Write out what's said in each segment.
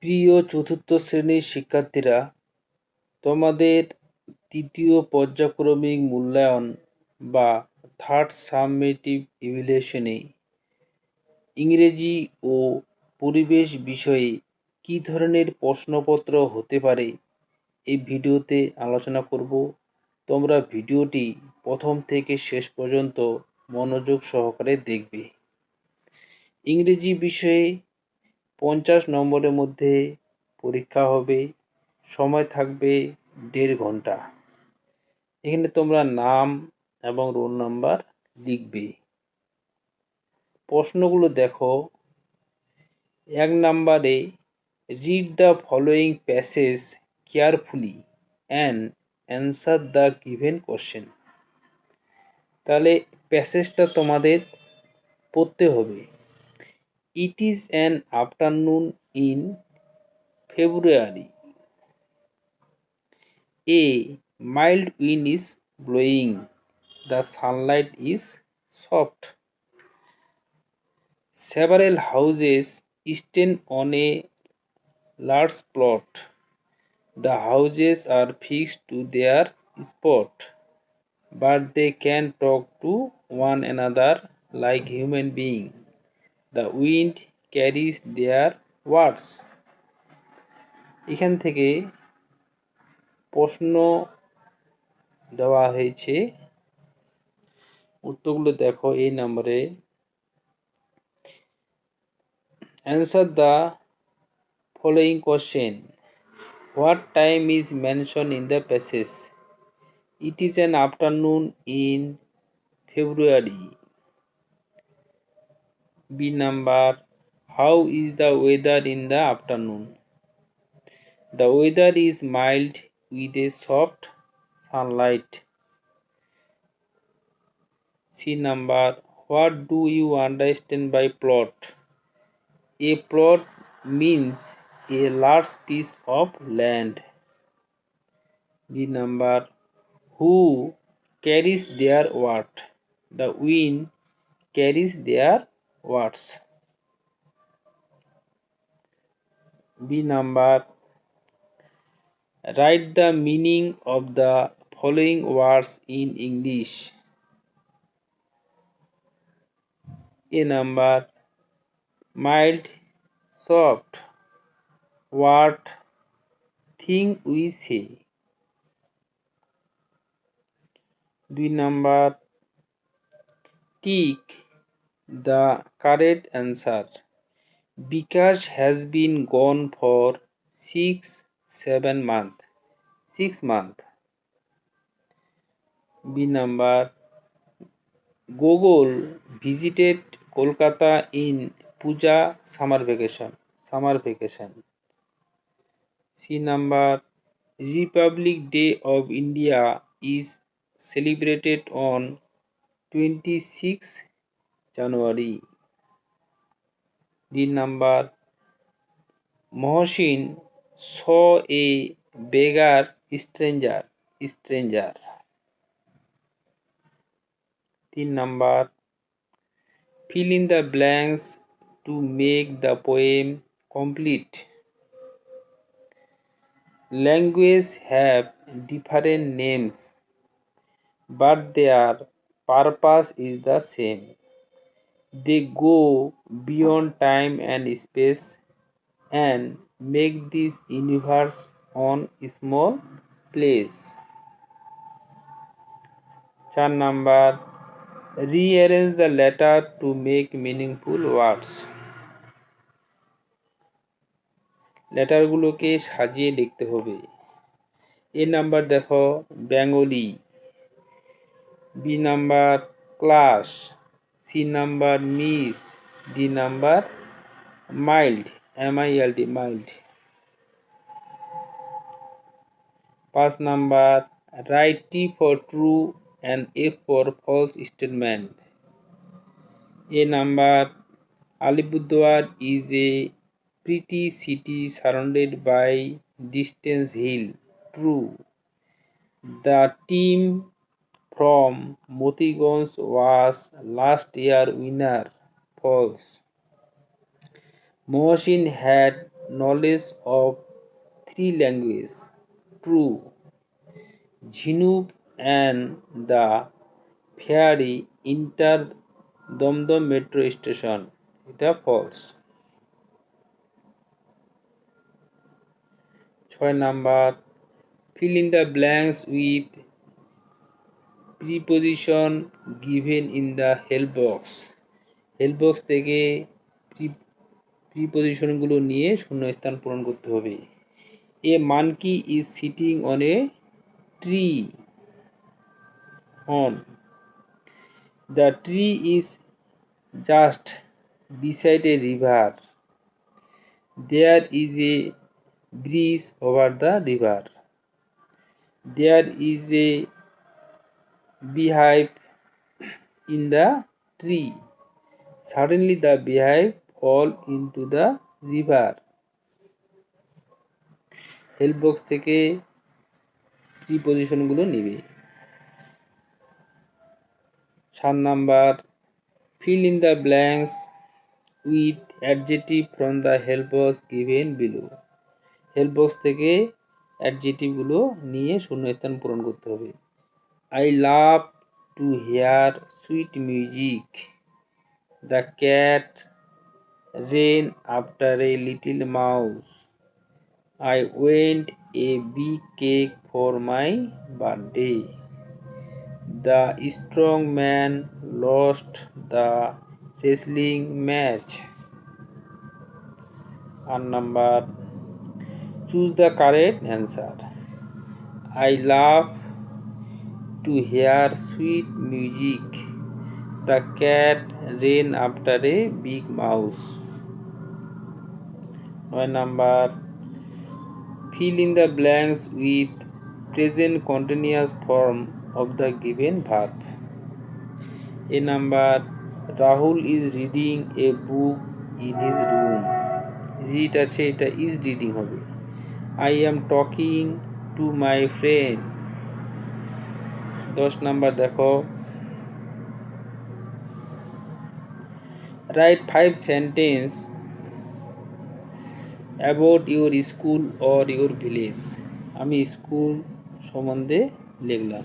প্রিয় চতুর্থ শ্রেণীর শিক্ষার্থীরা, তোমাদের তৃতীয় পর্যায়ক্রমিক মূল্যায়ন বা থার্ড সামেটিভ ইভ্যালুয়েশনে ইংরেজি ও পরিবেশ বিষয়ে কী ধরনের প্রশ্নপত্র হতে পারে এই ভিডিওতে আলোচনা করব। তোমরা ভিডিওটি প্রথম থেকে শেষ পর্যন্ত মনোযোগ সহকারে দেখবে। ইংরেজি বিষয়ে 50 নম্বরের মধ্যে পরীক্ষা হবে, সময় থাকবে 1.5 ঘন্টা। এখানে তোমরা নাম এবং রোল নাম্বার লিখবে। প্রশ্নগুলো দেখো। 1 নম্বরে read the following passage carefully and answer the given question. তাহলে প্যাসেজটা তোমাদের পড়তে হবে। It is an afternoon in February. A mild wind is blowing. The sunlight is soft. Several houses stand on a large plot. The houses are fixed to their spot, but they can talk to one another like human beings. The wind carries their words. এখান থেকে প্রশ্ন দেওয়া হয়েছে, উত্তরগুলো দেখো। এই নম্বরে answer the following question. What time is mentioned in the passage? It is an afternoon in February. B number. How is the weather in the afternoon? The weather is mild with a soft sunlight. C number. What do you understand by plot? A plot means a large piece of land. B number. Who carries their word? The wind carries their words. B number. Write the meaning of the following words in English. A number. Mild, soft, what thing we say. B number. Tick the correct answer. Because has been gone for 6-7 months. 6 months. B number. Gogol visited Kolkata in Puja summer vacation. C number. Republic Day of India is celebrated on 26 January. D number. Mohsin saw a beggar stranger. D number. Fill in the blanks to make the poem complete. Languages have different names, but their purpose is the same. They go beyond time and space and make this universe on a small place. 4 number. Rearrange the letter to make meaningful words. লেটারগুলোকে সাজিয়ে লিখতে হবে। A number দেখো, Bengali. B number, class. C number, miss. D number, mild, MILD, mild. 5 number, right T for true and F for false statement. A number. Alipurduar is a pretty city surrounded by distant hill. True. The team from Motiganj was last year winner. False. Mohsin had knowledge of 3 languages. True. Jhinook and the fairy enter Domdom metro station. It false. 6 number. Fill in the blanks with preposition given in the help box. Help box থেকে প্রিপোজিশনগুলো নিয়ে শূন্যস্থান পূরণ করতে হবে। A monkey is sitting on a tree on the tree is just beside a river there is a bridge over the river there is a beehive in the tree. Suddenly the beehive fall into the river. Help box থেকে প্রিপোজিশনগুলো নেবে। 7 number. Fill in the blanks with adjective from the help box given below. Help box থেকে অ্যাডজেক্টিভগুলো নিয়ে শূন্যস্থান পূরণ করতে হবে। I love to hear sweet music. The cat ran after a little mouse. I want a big cake for my birthday. The strong man lost the wrestling match. And number. Choose the correct answer. I love to hear sweet music. The cat ran after a big mouse. 9 number. Fill in the blanks with present continuous form of the given verb. A number. Rahul is reading a book in his room. Read আছে, এটা is reading হবে। I am talking to my friend. 10 number দেখো। Write 5 sentences about your school or your village. আমি school সম্বন্ধে লিখলাম।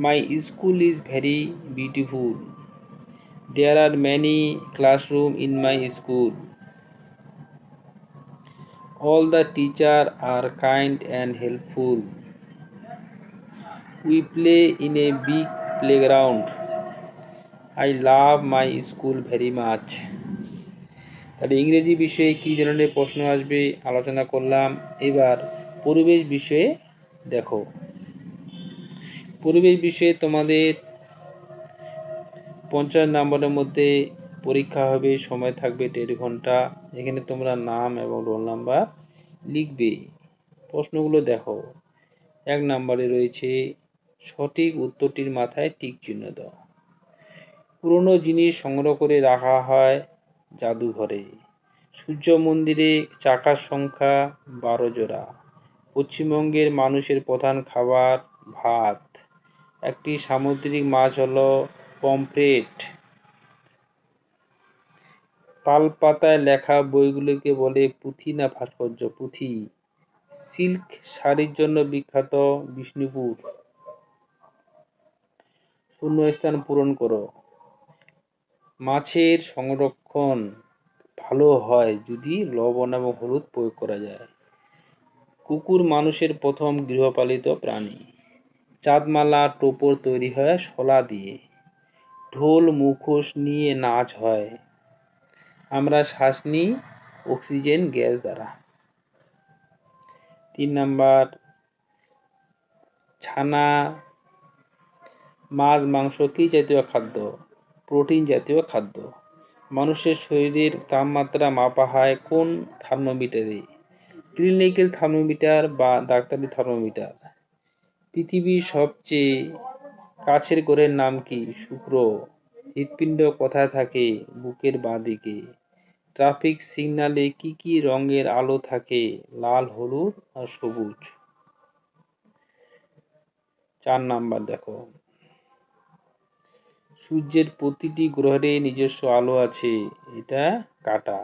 My school is very beautiful. There are many classrooms in my school. All the teachers are kind and helpful. We play in a big playground. I love my school very much. তাহলে ইংরেজি বিষয়ে কী ধরনের প্রশ্ন আসবে আলোচনা করলাম। এবার পরিবেশ বিষয়ে দেখো। পরিবেশ বিষয়ে তোমাদের 50 নম্বরের মধ্যে পরীক্ষা হবে, সময় থাকবে 1.5 ঘন্টা। এখানে তোমরা নাম এবং রোল নাম্বার লিখবে। প্রশ্নগুলো দেখো। 1 নম্বরে রয়েছে সঠিক উত্তরটির মাথায় টিক চিহ্ন দাও। পুরনো জিনিস সংগ্রহ করে রাখা হয় জাদুঘরে। সূর্য মন্দিরে চাকার সংখ্যা 12 জোড়া। পশ্চিমবঙ্গের মানুষের প্রধান খাবার ভাত। একটি সামুদ্রিক মাছ হলো পমফ্রেট। তালপাতায় লেখা বইগুলোকে বলে পুঁথি না ভাস্কর্য? পুঁথি। সিল্ক শাড়ির জন্য বিখ্যাত বিষ্ণুপুর। শূন্যস্থান পূরণ করো। মাছের সংরক্ষণ ভালো হয় যদি লবণ এবং হলুদ প্রয়োগ করা যায়। কুকুর মানুষের প্রথম গৃহপালিত প্রাণী। চাঁদমালা টোপর তৈরি হয় শোলা দিয়ে। ঢোল মুখোশ নিয়ে নাচ হয়। আমরা শ্বাস নিই অক্সিজেন গ্যাস দ্বারা। 3 নাম্বার। ছানা মাছ মাংস কী জাতীয় খাদ্য? প্রোটিন জাতীয় খাদ্য। মানুষের শরীরের তাপমাত্রা মাপা হয় কোন থার্মোমিটারে? ক্লিনিক্যাল থার্মোমিটার বা ডাক্তারি থার্মোমিটার। পৃথিবীর সবচেয়ে কাছের গ্রহের নাম কি? শুক্র। হৃৎপিণ্ড কোথায় থাকে? বুকের বাঁ দিকে। ট্রাফিক সিগন্যালে কি কি রঙের আলো থাকে? লাল, হলুদ আর সবুজ। 4 নাম্বার দেখো। সূর্যের প্রতিটি গ্রহের নিজস্ব আলো আছে, এটা কাঁটা।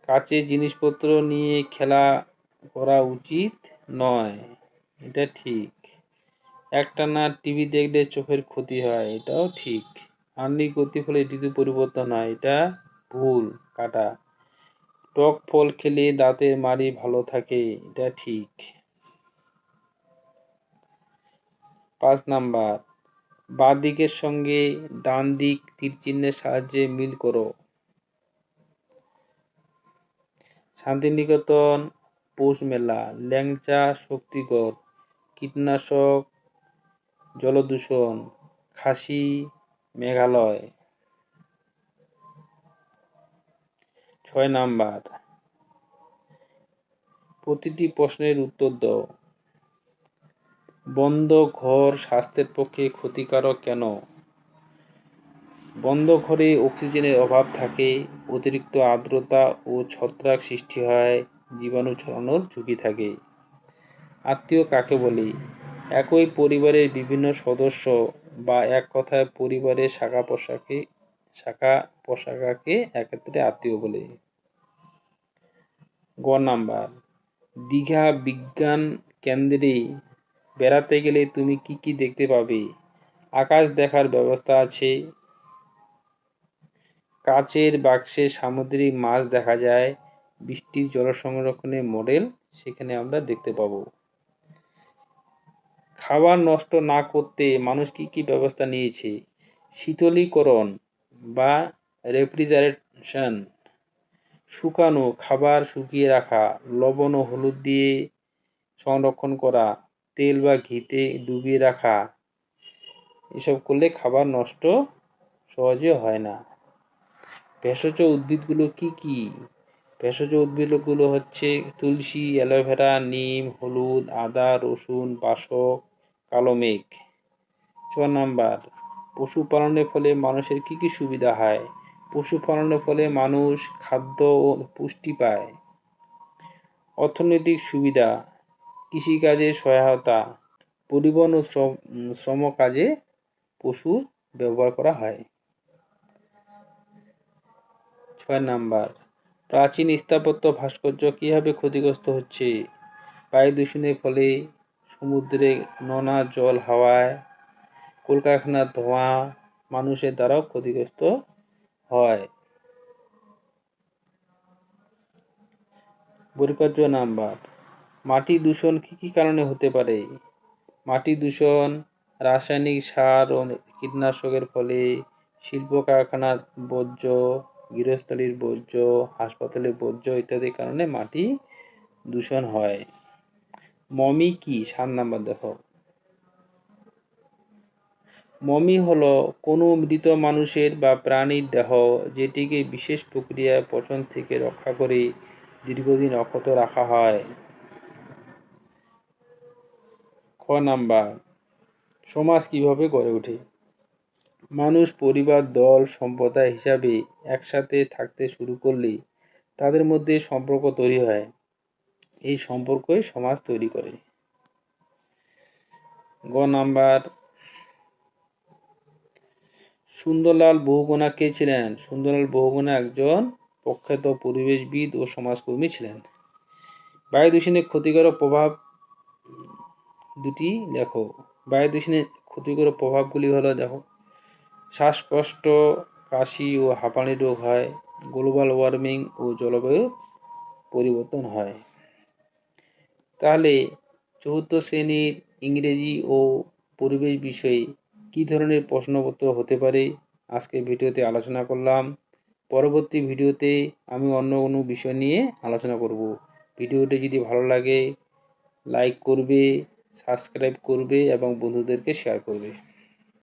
কাচের জিনিসপত্র নিয়ে খেলা করা উচিত নয়, এটা ঠিক। একটানা টিভি দেখলে চোখের ক্ষতি হয়, এটাও ঠিক। আহ্নিক গতির ফলে ঋতু পরিবর্তন হয়, এটা ভুল, কাটা। টক ফল খেলে দাঁতের মাড়ি ভালো থাকে, এটা ঠিক। 5 নাম্বার, বাঁ দিকের সঙ্গে ডান দিক তীরচিহ্নের সাহায্যে মিল করো। শান্তিনিকেতন পৌষ মেলা, ল্যাংচা শক্তিগড়, কীটনাশক জলদূষণ, খাসি মেঘালয়। 6 নাম্বার, প্রতিটি প্রশ্নের উত্তর দাও। বন্ধ ঘর স্বাস্থ্যের পক্ষে ক্ষতিকারক কেন? বন্ধ ঘরে অক্সিজেনের অভাব থাকে, অতিরিক্ত আর্দ্রতা ও ছত্রাক সৃষ্টি হয়, জীবাণু ছড়ানোর ঝুঁকি থাকে। আত্মীয় কাকে বলে? একই পরিবারের বিভিন্ন সদস্য বা এক কথায় পরিবারের শাখা প্রশাখাকে একত্রে আত্মীয় বলে। গ নাম্বার, দীঘা বিজ্ঞান কেন্দ্রে বেড়াতে গেলে তুমি কি কি দেখতে পাবে? আকাশ দেখার ব্যবস্থা আছে, কাচের বাক্সে সামুদ্রিক মাছ দেখা যায়, বৃষ্টির জল সংরক্ষণের মডেল সেখানে আমরা দেখতে পাবো। খাবার নষ্ট না করতে মানুষ কি কি ব্যবস্থা নিয়েছে? শীতলীকরণ বা রেফ্রিজারেশন, শুকানো খাবার শুকিয়ে রাখা, লবণ ও হলুদ দিয়ে সংরক্ষণ করা, তেল বা ঘিতে ডুবিয়ে রাখা, এসব করলে খাবার নষ্ট সহজে হয় না। ভেষজ উদ্ভিদগুলো কি কি? ভেষজ উদ্ভিদগুলো হচ্ছে তুলসী, অ্যালোভেরা, নিম, হলুদ, আদা, রসুন, বাসক, কালো মেঘ। 6 নাম্বার, পশুপালনের ফলে মানুষের কি কি সুবিধা হয়? পশুপালনের ফলে মানুষ খাদ্য ও পুষ্টি পায়। অর্থনৈতিক সুবিধা, কৃষিকাজে সহায়তা, পরিবহন ও শ্রম কাজে পশু ব্যবহার করা হয়। 6 নাম্বার, প্রাচীন স্থাপত্য ভাস্কর্য কিভাবে ক্ষতিগ্রস্ত হচ্ছে? বায়ু দূষণের ফলে, সমুদ্রে নোনা জল হাওয়ায়, কলকারখানার ধোঁয়া, মানুষের দ্বারাও ক্ষতিগ্রস্ত হয়। পরিকর্য নাম্বার, মাটি দূষণ কি কি কারণে হতে পারে? মাটি দূষণ রাসায়নিক সার ও কীটনাশকের ফলে, শিল্প কারখানার বর্জ্য, গৃহস্থালির বর্জ্য, হাসপাতালের বর্জ্য ইত্যাদির কারণে মাটি দূষণ হয়। মমি কি? 7 নাম্বার দেখো। মমি হলো কোনো মৃত মানুষের বা প্রাণীর দেহ যেটিকে বিশেষ প্রক্রিয়ায় পচন থেকে রক্ষা করে দীর্ঘদিন অক্ষত রাখা হয়। খ নাম্বার, সমাজ কিভাবে গড়ে ওঠে? মানুষ পরিবার, দল, সম্প্রদায় হিসাবে একসাথে থাকতে শুরু করলে তাদের মধ্যে সম্পর্ক তৈরি হয়, এই সম্পর্কই সমাজ তৈরি করে। গ নাম্বার, সুন্দরলাল বহুগুণা কে ছিলেন? সুন্দরলাল বহুগুণা একজন প্রখ্যাত পরিবেশবিদ ও সমাজকর্মী ছিলেন। বায়ু দূষণের ক্ষতিকারক প্রভাব দুটি লেখো। বায়ু দূষণের ক্ষতিকারক প্রভাবগুলি হলো, দেখো, শ্বাসকষ্ট, কাশি ও হাঁপানি রোগ হয়, গ্লোবাল ওয়ার্মিং ও জলবায়ু পরিবর্তন হয়। তাহলে 4th শ্রেণীর ইংরেজি ও পরিবেশ বিষয়ে কী ধরনের প্রশ্নপত্র হতে পারে আজকে ভিডিওতে আলোচনা করলাম। পরবর্তী ভিডিওতে আমি অন্য কোনো বিষয় নিয়ে আলোচনা করব। ভিডিওটি যদি ভালো লাগে লাইক করবে, সাবস্ক্রাইব করবে এবং বন্ধুদেরকে শেয়ার করবে।